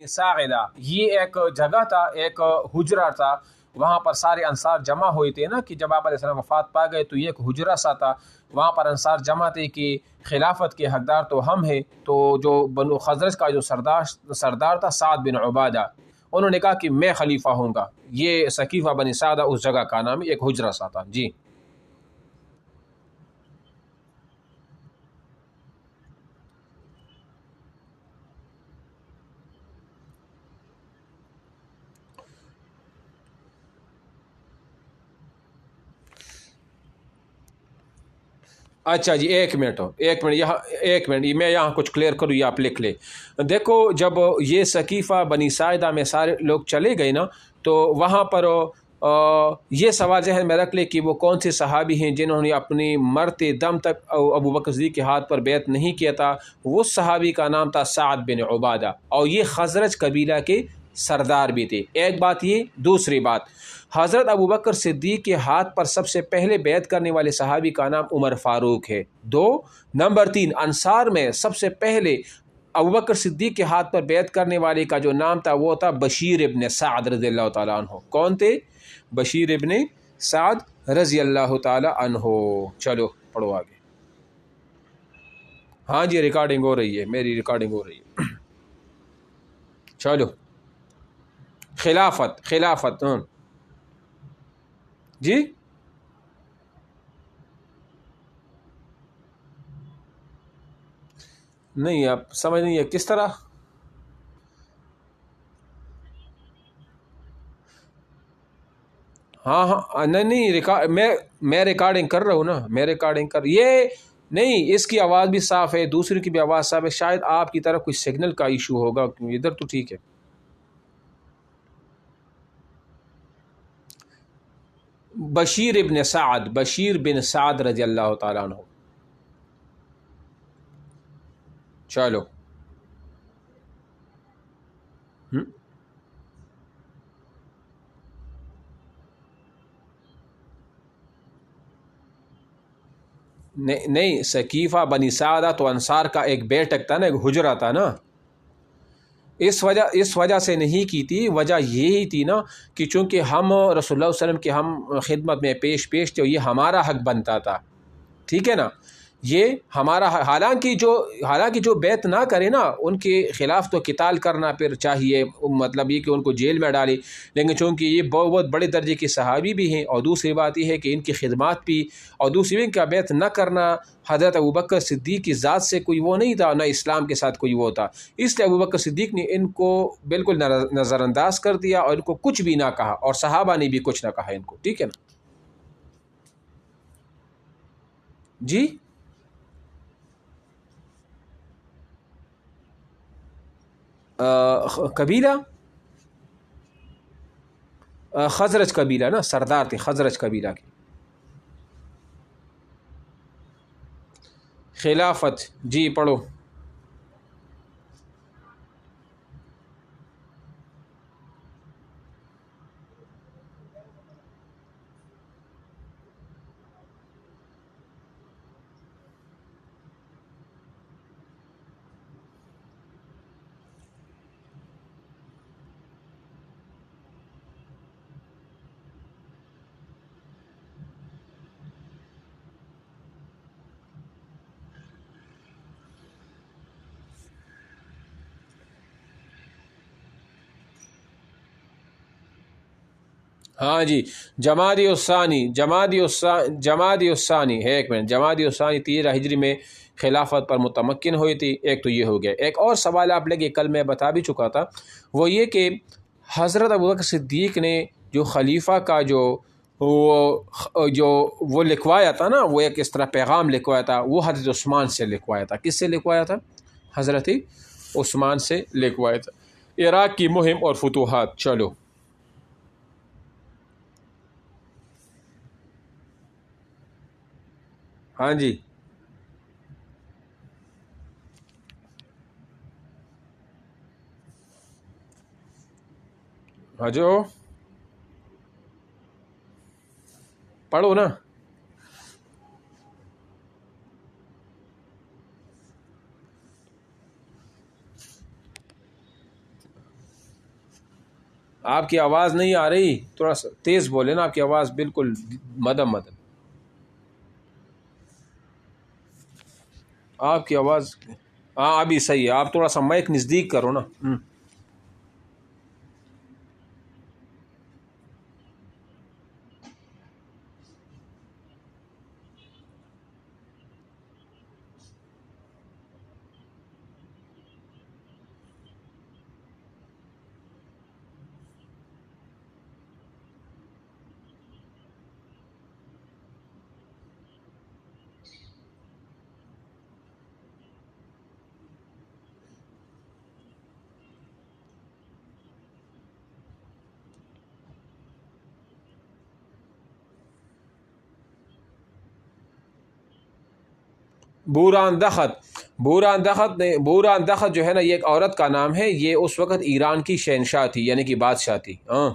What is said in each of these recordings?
ساعدہ، یہ ایک جگہ تھا، ایک حجرہ تھا، وہاں پر سارے انصار جمع ہوئے تھے نا، کہ جب آپ علیہ السلام وفات پا گئے تو یہ ایک حجرہ سا تھا، وہاں پر انصار جمع تھے کہ خلافت کے حقدار تو ہم ہیں. تو جو بنو خزرج کا جو سردار تھا سعد بن عبادہ، انہوں نے کہا کہ میں خلیفہ ہوں گا. یہ ثقیفہ بنی سعدہ اس جگہ کا نام ہے، ایک حجرہ سا تھا. جی اچھا جی، ایک منٹ میں یہاں کچھ کلیئر کروں، یہ آپ لکھ لیں. دیکھو، جب یہ ثقیفہ بنی ساعدہ میں سارے لوگ چلے گئے نا، تو وہاں پر یہ سوال ذہن میں رکھ لے کہ وہ کون سے صحابی ہیں جنہوں نے اپنی مرتے دم تک ابو بکر صدیق کے ہاتھ پر بیعت نہیں کیا تھا. وہ صحابی کا نام تھا سعد بن عبادہ، اور یہ خزرج قبیلہ کے سردار بھی تھے. ایک بات یہ. دوسری بات، حضرت ابوبکر صدیق کے ہاتھ پر سب سے پہلے بیعت کرنے والے صحابی کا نام عمر فاروق ہے. دو. نمبر تین، انصار میں سب سے پہلے ابوبکر صدیق کے ہاتھ پر بیعت کرنے والے کا جو نام تھا وہ تھا بشیر ابن سعد رضی اللہ تعالیٰ عنہ. کون تھے؟ بشیر ابن سعد رضی اللہ تعالیٰ عنہ. چلو پڑھو آگے. ہاں جی، ریکارڈنگ ہو رہی ہے، میری ریکارڈنگ ہو رہی ہے. چلو. خلافت ہاں جی. نہیں، آپ سمجھ نہیں ہے کس طرح. ہاں ہاں، نہیں نہیں، میں ریکارڈنگ کر رہا ہوں نا، میں ریکارڈنگ کر یہ. نہیں، اس کی آواز بھی صاف ہے، دوسری کی بھی آواز صاف ہے. شاید آپ کی طرف کوئی سگنل کا ایشو ہوگا، ادھر تو ٹھیک ہے. بشیر بن سعد رضی اللہ تعالیٰ عنہ. چلو. ہم؟ نہیں نہیں، ثقیفہ بنی سعدہ تو انصار کا ایک بیٹک تھا نا، ایک حجرہ تھا نا. اس وجہ سے نہیں کی تھی. وجہ یہی تھی نا کہ چونکہ ہم رسول اللہ صلی اللہ علیہ وسلم کے ہم خدمت میں پیش تھے، یہ ہمارا حق بنتا تھا. ٹھیک ہے نا، یہ ہمارا حالانکہ جو بیعت نہ کرے نا ان کے خلاف تو قتال کرنا پھر چاہیے، مطلب یہ کہ ان کو جیل میں ڈالے. لیکن چونکہ یہ بہت بڑے درجے کے صحابی بھی ہیں، اور دوسری بات یہ ہے کہ ان کی خدمات بھی، اور دوسری ان کا بیعت نہ کرنا حضرت ابوبکر صدیق کی ذات سے کوئی وہ نہیں تھا، نہ اسلام کے ساتھ کوئی وہ تھا. اس لیے ابوبکر صدیق نے ان کو بالکل نظر انداز کر دیا، اور ان کو کچھ بھی نہ کہا، اور صحابہ نے بھی کچھ نہ کہا ان کو. ٹھیک ہے نا. جی. قبیلہ خزرج قبیلہ نا، سردار تھے خزرج قبیلہ کے. خلافت جی پڑھو. ہاں جی. جمادی الثانی ہے، ایک منٹ. جمادی الثانی 13 ہجری میں خلافت پر متمکن ہوئی تھی. ایک تو یہ ہو گیا. ایک اور سوال آپ لگے، کل میں بتا بھی چکا تھا، وہ یہ کہ حضرت ابوبکر صدیق نے جو خلیفہ کا وہ لکھوایا تھا نا، وہ ایک اس طرح پیغام لکھوایا تھا، وہ حضرت عثمان سے لکھوایا تھا. کس سے لکھوایا تھا؟ حضرت عثمان سے لکھوایا تھا. عراق کی مہم اور فتوحات. چلو. ہاں جی. ہاں جو پڑھو نا. آپ کی آواز نہیں آ رہی، تھوڑا سا تیز بولے نا، آپ کی آواز بالکل مدم مدم، آپ کی آواز ہاں ابھی صحیح ہے، آپ تھوڑا سا مائک نزدیک کرو نا۔ بوران دخت، بوران دخت جو ہے نا، یہ ایک عورت کا نام ہے، یہ اس وقت ایران کی شہنشاہ تھی، یعنی کہ بادشاہ تھی۔ ہاں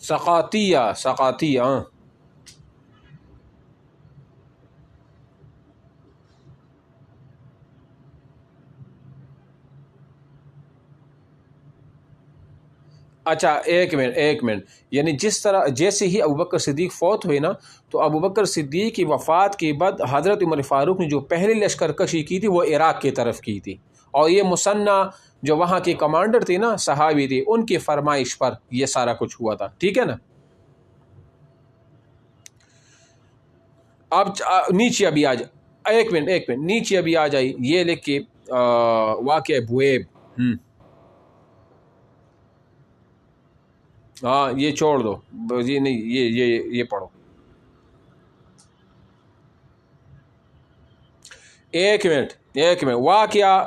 ثقاتیہ ہاں۔ اچھا ایک منٹ، یعنی جس طرح جیسے ہی ابوبکر صدیق فوت ہوئے نا، تو ابوبکر صدیق کی وفات کے بعد حضرت عمر فاروق نے جو پہلی لشکر کشی کی تھی وہ عراق کی طرف کی تھی، اور یہ مثنیٰ جو وہاں کے کمانڈر تھے نا، صحابی تھے، ان کی فرمائش پر یہ سارا کچھ ہوا تھا، ٹھیک ہے نا۔ اب نیچے ابھی آ جائے، ایک منٹ نیچے ابھی آ جائے، یہ لکھ کے واقعہ بویب۔ ہاں یہ چھوڑ دو، یہ نہیں، یہ پڑھو۔ ایک منٹ واقعہ